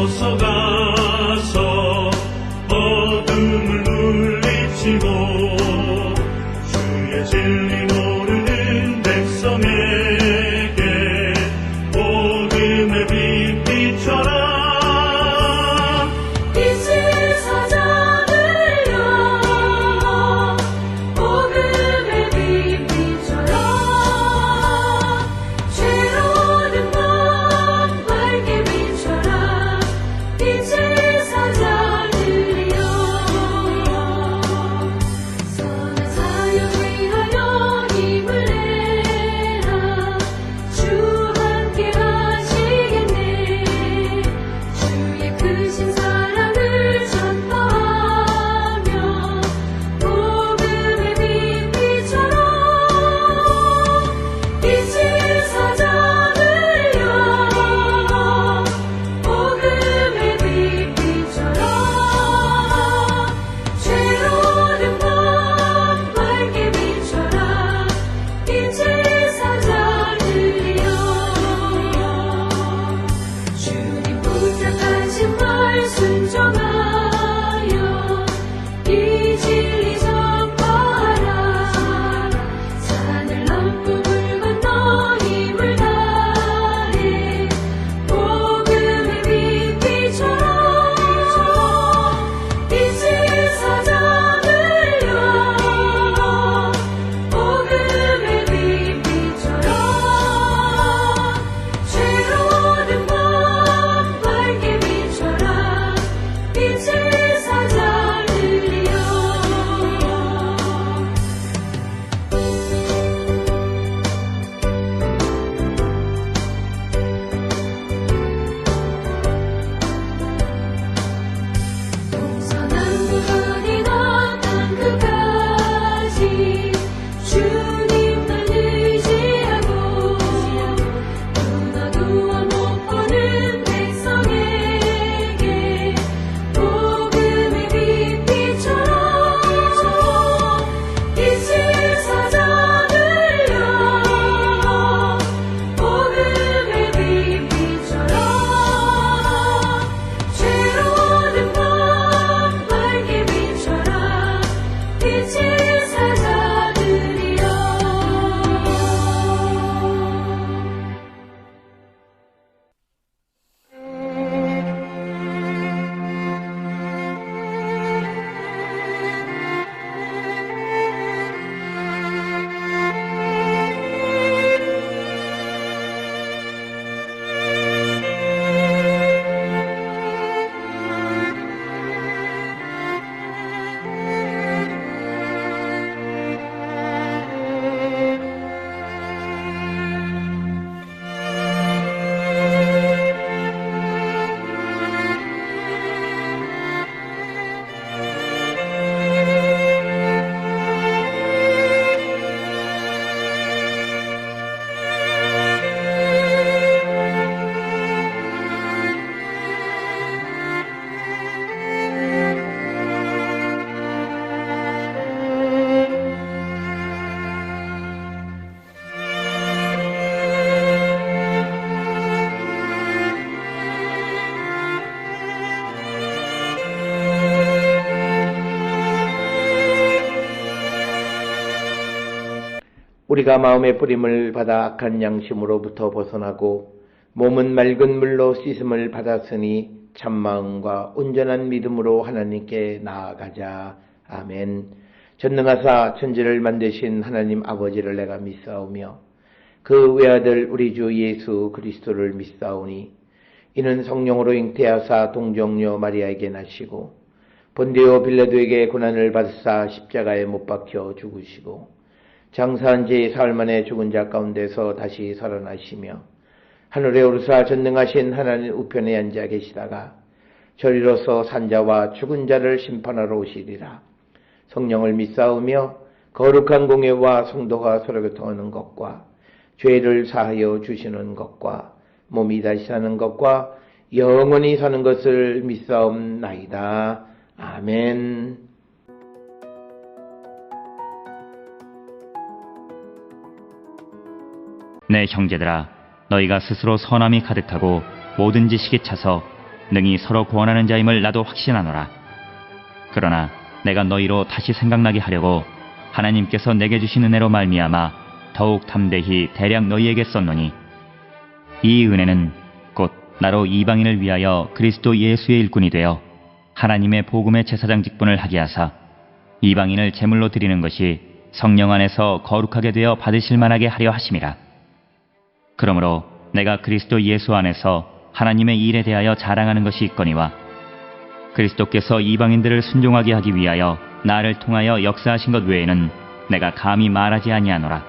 벗어가서 어둠을 물리치고 주의 진리 모르는 백성에게 복음의 빛 비춰라. 빛을 찾아들려 복음의 빛 비춰라. 죄로운 밤 밝게 비춰라. 빛을 찾아들려 선한 사역 위하여 힘을 내라. 주 함께 하시겠네. 주의 크신 사랑을 전파하며 복음의 빛 비춰라. 빛을 찾아들려 복음의 빛 비춰라. 죄로운 밤 밝게 비춰라. 빛을 찾아들려 주님 부탁하신 말 순종하여 이 진리 전파하라. 산을 넘고 물 건너 힘을 다해 복음의 빛 비춰라. 빛을 찾아들려 복음의 빛 비춰라. 죄로운 밤 밝게 비춰라. 빛을 찾아들려 동서남북어디나 땅 끝까지 주님만 의지하고 눈 어두워 못 보는 백성에게 복음의 빛 비춰라. 빛을 찾아들려 복음의 빛 비춰라. 죄로운 밤 밝게 비춰라. 빛을 찾아들여 우리가 마음의 뿌림을 받아 악한 양심으로부터 벗어나고 몸은 맑은 물로 씻음을 받았으니 참마음과 온전한 믿음으로 하나님께 나아가자. 아멘. 전능하사 천지를 만드신 하나님 아버지를 내가 믿사오며 그 외아들 우리 주 예수 그리스도를 믿사오니 이는 성령으로 잉태하사 동정녀 마리아에게 나시고 본디오 빌라도에게 고난을 받으사 십자가에 못 박혀 죽으시고 장사한 지 사흘 만에 죽은 자 가운데서 다시 살아나시며 하늘에 오르사 전능하신 하나님 우편에 앉아 계시다가 저리로서 산자와 죽은 자를 심판하러 오시리라. 성령을 믿사오며 거룩한 공예와 성도가 서로 교통하는 것과 죄를 사하여 주시는 것과 몸이 다시 사는 것과 영원히 사는 것을 믿사옵나이다. 아멘. 내 형제들아, 너희가 스스로 선함이 가득하고 모든 지식에 차서 능히 서로 구원하는 자임을 나도 확신하노라. 그러나 내가 너희로 다시 생각나게 하려고 하나님께서 내게 주신 은혜로 말미암아 더욱 담대히 대략 너희에게 썼노니, 이 은혜는 곧 나로 이방인을 위하여 그리스도 예수의 일꾼이 되어 하나님의 복음의 제사장 직분을 하게 하사 이방인을 제물로 드리는 것이 성령 안에서 거룩하게 되어 받으실 만하게 하려 하심이라. 그러므로 내가 그리스도 예수 안에서 하나님의 일에 대하여 자랑하는 것이 있거니와, 그리스도께서 이방인들을 순종하게 하기 위하여 나를 통하여 역사하신 것 외에는 내가 감히 말하지 아니하노라.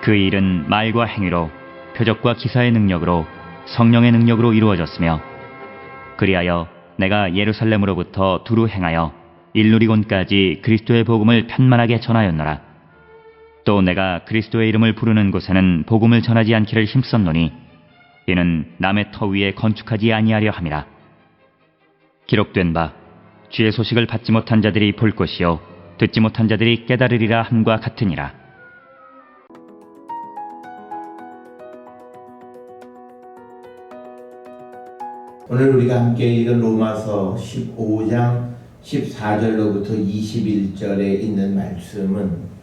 그 일은 말과 행위로, 표적과 기사의 능력으로, 성령의 능력으로 이루어졌으며, 그리하여 내가 예루살렘으로부터 두루 행하여 일루리곤까지 그리스도의 복음을 편만하게 전하였노라. 또 내가 그리스도의 이름을 부르는 곳에는 복음을 전하지 않기를 힘썼노니, 이는 남의 터 위에 건축하지 아니하려 함이라. 기록된 바 주의 소식을 받지 못한 자들이 볼 것이요 듣지 못한 자들이 깨달으리라 함과 같으니라. 오늘 우리가 함께 읽은 로마서 15장 14절로부터 21절에 있는 말씀은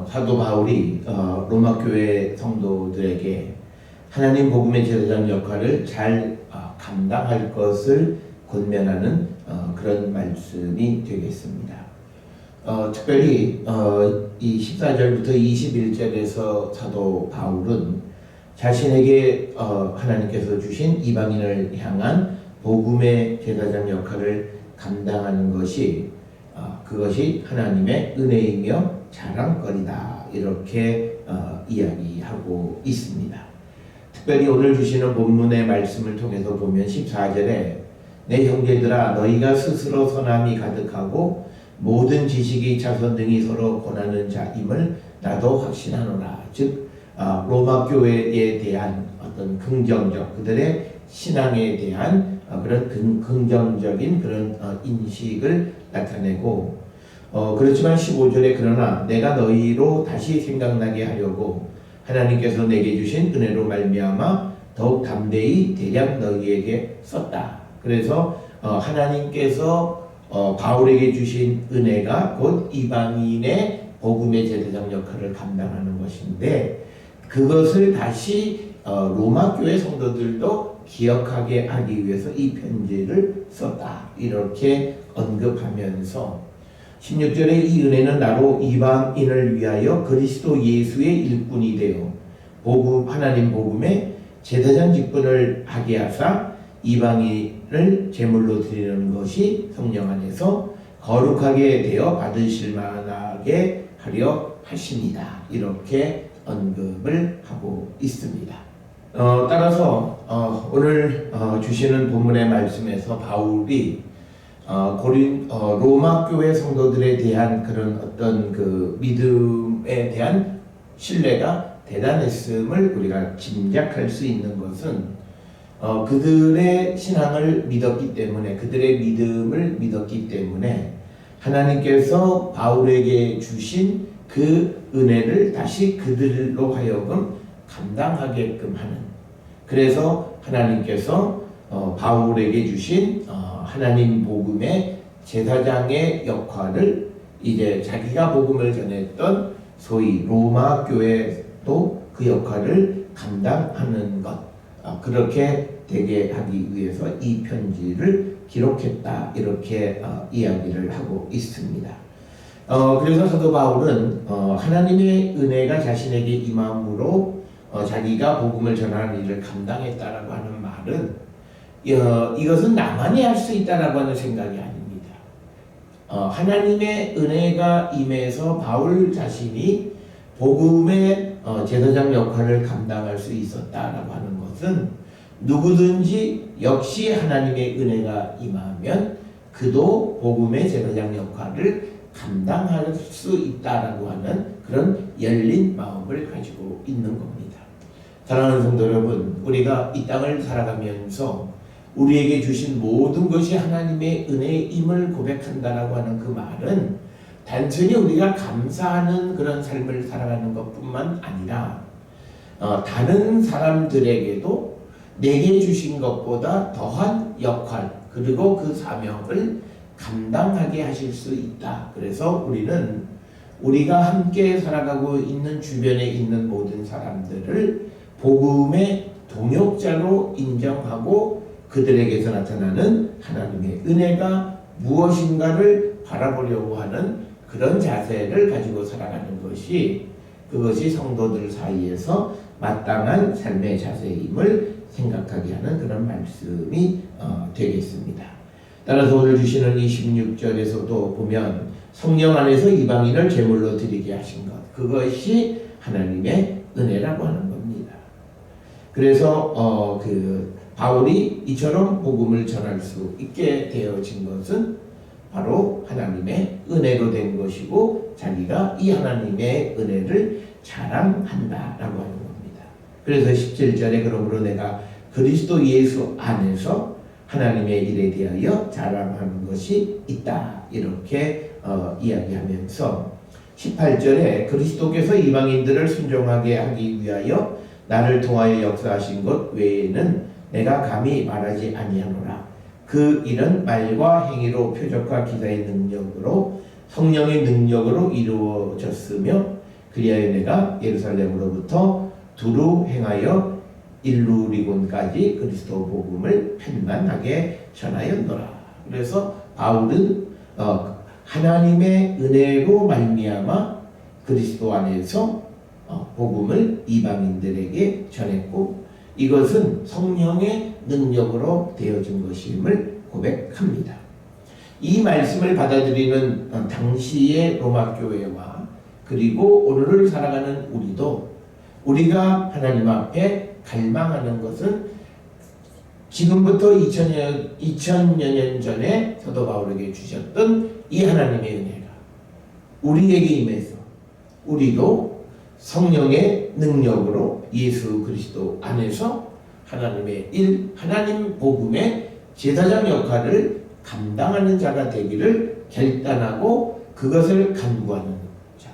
사도 바울이 로마 교회 성도들에게 하나님 복음의 제사장 역할을 잘 감당할 것을 권면하는 그런 말씀이 되겠습니다. 특별히 이 14절부터 21절에서 사도 바울은 자신에게 하나님께서 주신 이방인을 향한 복음의 제사장 역할을 감당하는 것이 그것이 하나님의 은혜이며 자랑거리다, 이렇게 이야기하고 있습니다. 특별히 오늘 주시는 본문의 말씀을 통해서 보면 14절에 내 형제들아 너희가 스스로 선함이 가득하고 모든 지식이 자선 등이 서로 권하는 자임을 나도 확신하노라. 즉 로마 교회에 대한 어떤 긍정적, 그들의 신앙에 대한 그런 긍정적인 그런 인식을 나타내고, 그렇지만 15절에 그러나 내가 너희로 다시 생각나게 하려고 하나님께서 내게 주신 은혜로 말미암아 더욱 담대히 대략 너희에게 썼다. 그래서 하나님께서 바울에게 주신 은혜가 곧 이방인의 복음의 제사장 역할을 감당하는 것인데, 그것을 다시 로마 교회 성도들도 기억하게 하기 위해서 이 편지를 썼다, 이렇게 언급하면서 16절에 이 은혜는 나로 이방인을 위하여 그리스도 예수의 일꾼이 되어 하나님 복음의 제사장 직분을 하게 하사 이방인을 제물로 드리는 것이 성령 안에서 거룩하게 되어 받으실 만하게 하려 하십니다. 이렇게 언급을 하고 있습니다. 따라서 오늘 주시는 본문의 말씀에서 바울이 로마 교회 성도들에 대한 그런 어떤 그 믿음에 대한 신뢰가 대단했음을 우리가 짐작할 수 있는 것은 그들의 신앙을 믿었기 때문에, 그들의 믿음을 믿었기 때문에 하나님께서 바울에게 주신 그 은혜를 다시 그들로 하여금 감당하게끔 하는, 그래서 하나님께서 바울에게 주신 하나님 복음의 제사장의 역할을 이제 자기가 복음을 전했던 소위 로마 교회도 그 역할을 감당하는 것, 그렇게 되게 하기 위해서 이 편지를 기록했다, 이렇게 이야기를 하고 있습니다. 그래서 사도 바울은 하나님의 은혜가 자신에게 임함으로 자기가 복음을 전하는 일을 감당했다라고 하는 말은 이것은 나만이 할 수 있다라고 하는 생각이 아닙니다. 하나님의 은혜가 임해서 바울 자신이 복음의 제사장 역할을 감당할 수 있었다라고 하는 것은 누구든지 역시 하나님의 은혜가 임하면 그도 복음의 제사장 역할을 감당할 수 있다라고 하는 그런 열린 마음을 가지고 있는 겁니다. 사랑하는 성도 여러분, 우리가 이 땅을 살아가면서 우리에게 주신 모든 것이 하나님의 은혜임을 고백한다라고 하는 그 말은 단순히 우리가 감사하는 그런 삶을 살아가는 것뿐만 아니라 다른 사람들에게도 내게 주신 것보다 더한 역할 그리고 그 사명을 감당하게 하실 수 있다. 그래서 우리는 우리가 함께 살아가고 있는 주변에 있는 모든 사람들을 복음의 동역자로 인정하고 그들에게서 나타나는 하나님의 은혜가 무엇인가를 바라보려고 하는 그런 자세를 가지고 살아가는 것이 그것이 성도들 사이에서 마땅한 삶의 자세임을 생각하게 하는 그런 말씀이 되겠습니다. 따라서 오늘 주시는 이 16절에서도 보면 성령 안에서 이방인을 제물로 드리게 하신 것 그것이 하나님의 은혜라고 하는 겁니다. 그래서 바울이 이처럼 복음을 전할 수 있게 되어진 것은 바로 하나님의 은혜로 된 것이고 자기가 이 하나님의 은혜를 자랑한다라고 하는 겁니다. 그래서 17절에 그러므로 내가 그리스도 예수 안에서 하나님의 일에 대하여 자랑하는 것이 있다. 이렇게 이야기하면서 18절에 그리스도께서 이방인들을 순종하게 하기 위하여 나를 통하여 역사하신 것 외에는 내가 감히 말하지 아니하노라. 그 일은 말과 행위로 표적과 기사의 능력으로 성령의 능력으로 이루어졌으며 그리하여 내가 예루살렘으로부터 두루 행하여 일루리곤까지 그리스도 복음을 편만하게 전하였노라. 그래서 바울은 하나님의 은혜로 말미암아 그리스도 안에서 복음을 이방인들에게 전했고 이것은 성령의 능력으로 되어진 것임을 고백합니다. 이 말씀을 받아들이는 당시의 로마 교회와 그리고 오늘을 살아가는 우리도 우리가 하나님 앞에 갈망하는 것은 지금부터 2000여 년 전에 사도 바울에게 주셨던 이 하나님의 은혜가 우리에게 임해서 우리도 성령의 능력으로 예수 그리스도 안에서 하나님의 일, 하나님 복음의 제사장 역할을 감당하는 자가 되기를 결단하고 그것을 간구하는 자.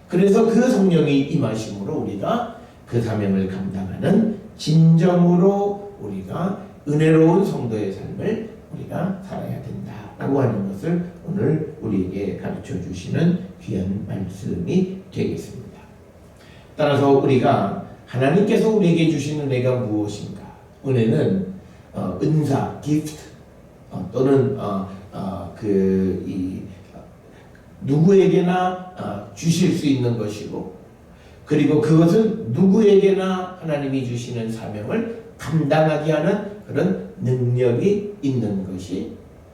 그래서 그 성령이 임하심으로 우리가 그 사명을 감당하는 진정으로 우리가 은혜로운 성도의 삶을 우리가 살아야 된다라고 하는 것을 오늘 우리에게 가르쳐 주시는 귀한 말씀이 되겠습니다. 따라서 우리가 하나님께서 우리에게 주신 은혜가 무엇인가? 은혜는 은사, gift 또는 누구에게나 주실 수 있는 것이고 그리고 그것은 누구에게나 하나님이 주시는 사명을 감당하게 하는 그런 능력이 있는 것이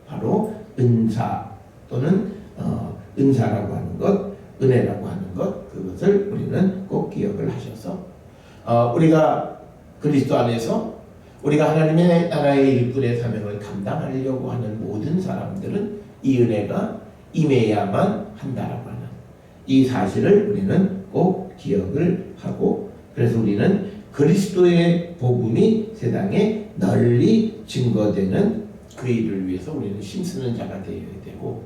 바로 은사 또는 은사라고 하는 것, 은혜라고 하는 것 그것을 우리는 꼭 기억을 하셔서 우리가 그리스도 안에서 우리가 하나님의 나라의 일꾼의 사명을 감당하려고 하는 모든 사람들은 이 은혜가 임해야만 한다라고 하는 이 사실을 우리는 꼭 기억을 하고 그래서 우리는 그리스도의 복음이 세상에 널리 증거되는 그 일을 위해서 우리는 힘쓰는 자가 되어야 되고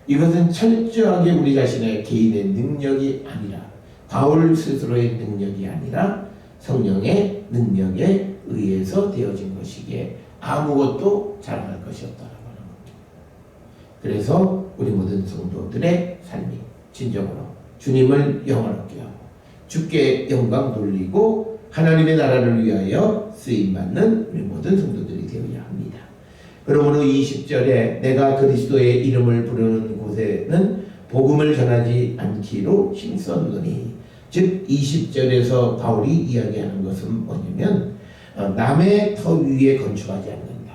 이것은 철저하게 우리 자신의 개인의 능력이 아니라 바울 스스로의 능력이 아니라 성령의 능력에 의해서 되어진 것이기에 아무것도 자랑할 것이 없다라고 하는 겁니다. 그래서 우리 모든 성도들의 삶이 진정으로 주님을 영원하게 하고 주께 영광 돌리고 하나님의 나라를 위하여 쓰임받는 우리 모든 성도들이 되어야 합니다. 그러므로 20절에 내가 그리스도의 이름을 부르는 곳에는 복음을 전하지 않기로 힘썼노니 즉 20절에서 바울이 이야기하는 것은 뭐냐면 남의 터 위에 건축하지 않는다.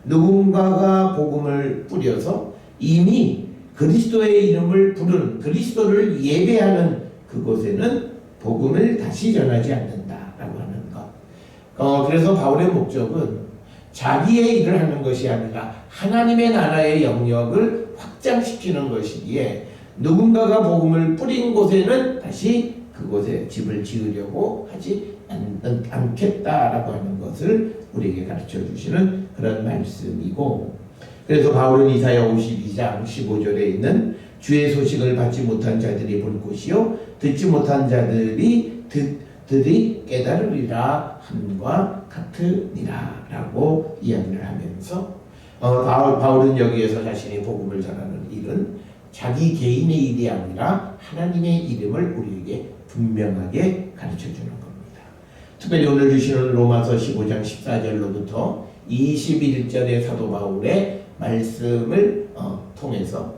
누군가가 복음을 뿌려서 이미 그리스도의 이름을 부르는 그리스도를 예배하는 그곳에는 복음을 다시 전하지 않는다라고 하는 것. 그래서 바울의 목적은 자기의 일을 하는 것이 아니라 하나님의 나라의 영역을 확장시키는 것이기에 누군가가 복음을 뿌린 곳에는 다시 그곳에 집을 지으려고 하지 않겠다라고 하는 것을 우리에게 가르쳐 주시는 그런 말씀이고 그래서 바울은 이사야 52장 15절에 있는 주의 소식을 받지 못한 자들이 볼 곳이요 듣지 못한 자들이 들이 깨달으리라 함과 같으니라 라고 이야기를 하면서 바울은 여기에서 자신이 복음을 전하는 일은 자기 개인의 일이 아니라 하나님의 이름을 우리에게 분명하게 가르쳐주는 겁니다. 특별히 오늘 주시는 로마서 15장 14절로부터 21절의 사도 바울의 말씀을 통해서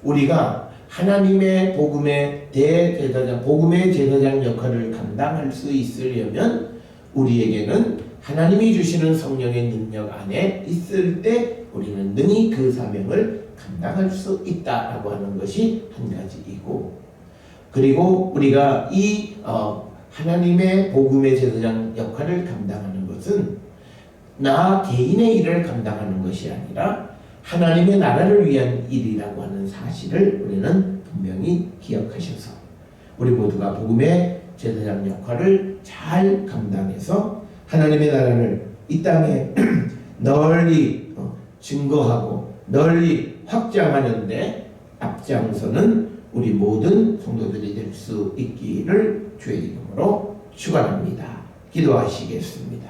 우리가 하나님의 복음의 대제사장, 복음의 제사장 역할을 감당할 수 있으려면 우리에게는 하나님이 주시는 성령의 능력 안에 있을 때 우리는 능히 그 사명을 감당할 수 있다라고 하는 것이 한 가지이고, 그리고 우리가 이 하나님의 복음의 제사장 역할을 감당하는 것은 나 개인의 일을 감당하는 것이 아니라 하나님의 나라를 위한 일이라고 하는 사실을 우리는 분명히 기억하셔서 우리 모두가 복음의 제사장 역할을 잘 감당해서 하나님의 나라를 이 땅에 널리 증거하고 널리 확장하는데 앞장서는 우리 모든 성도들이 될 수 있기를 주의 이름으로 축원합니다. 기도하시겠습니다.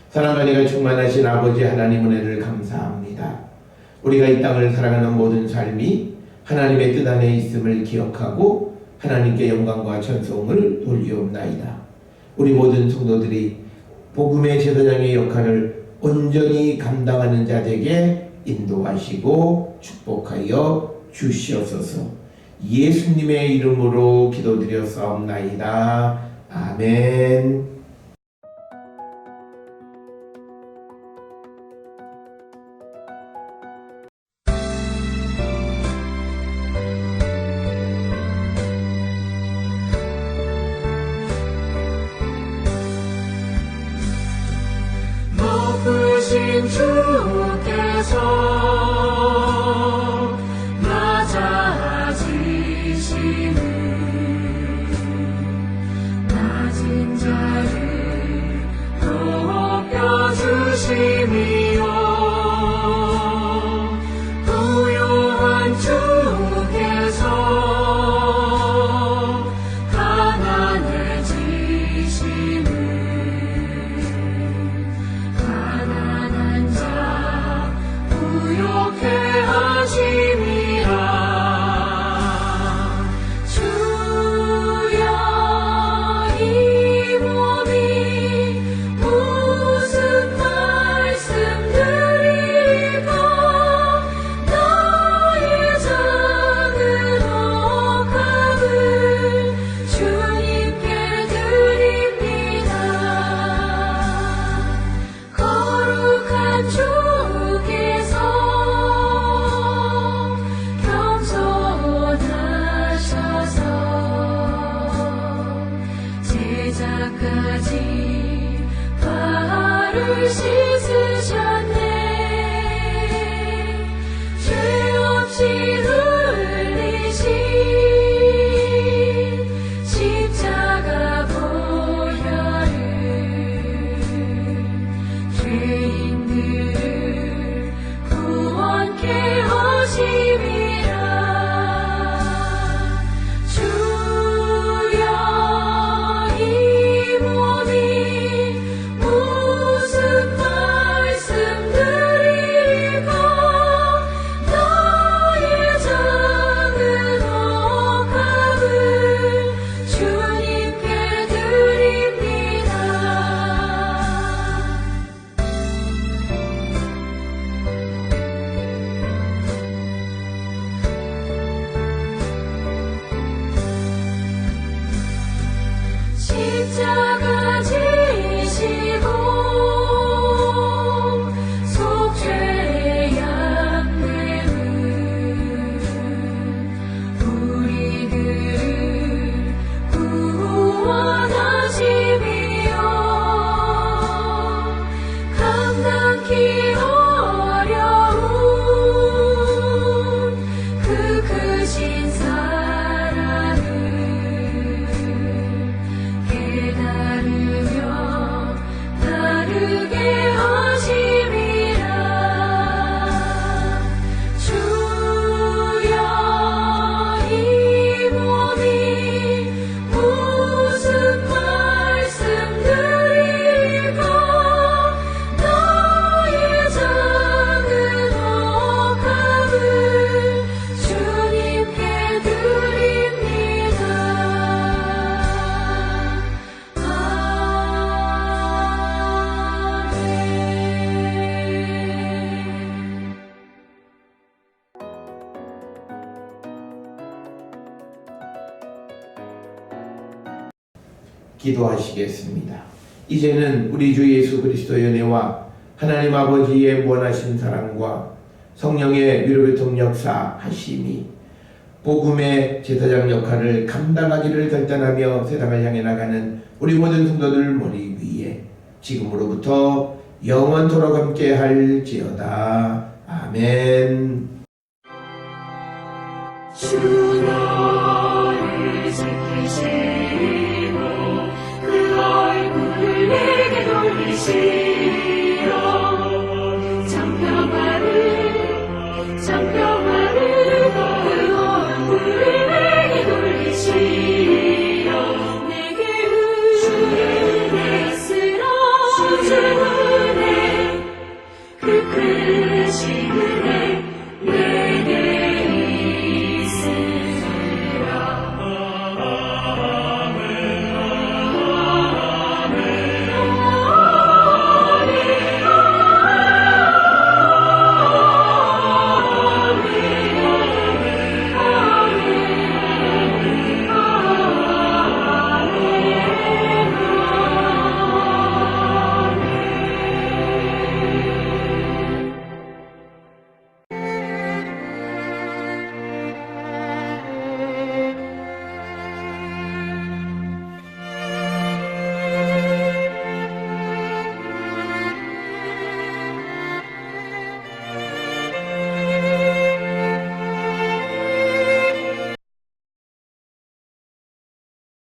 사랑과 은혜가 충만하신 아버지 하나님 은혜를 감사합니다. 우리가 이 땅을 살아가는 모든 삶이 하나님의 뜻 안에 있음을 기억하고 하나님께 영광과 찬송을 돌리옵나이다. 우리 모든 성도들이 복음의 제사장의 역할을 온전히 감당하는 자에게 인도하시고 축복하여 주시옵소서. 예수님의 이름으로 기도드렸사옵나이다. 아멘. 높으신 주께서 낮아지시는 낮은 자를 높여주심이요 부요한 주께서 가난해지시는 가난한 자 부욕해 하심이라. 주여 이 몸이 무슨 말씀 드리고 너의 작은 억함을 주님께 드립니다. 거룩한 주께서 겸손하셔서 제자까지 발을 씻으셨네. 죄 없이 흘리신 십자가 보혈을 죄인들을 구원케 하심이라. 주여 이 몸이 무슨 말씀 드리고 너의 작은 억함을 주님께 드립니다. 기도하시겠습니다. 이제는 우리 주 예수 그리스도의 은혜와 하나님 아버지의 무한하신 사랑과 성령의 위로교통 역사하심이 복음의 제사장 역할을 감당하기를 결단하며 세상을 향해 나가는 우리 모든 성도들 머리 위에 지금으로부터 영원토록 함께 할지어다. 아멘. 주 너를 지키시고 그 얼굴을 내게 돌리시고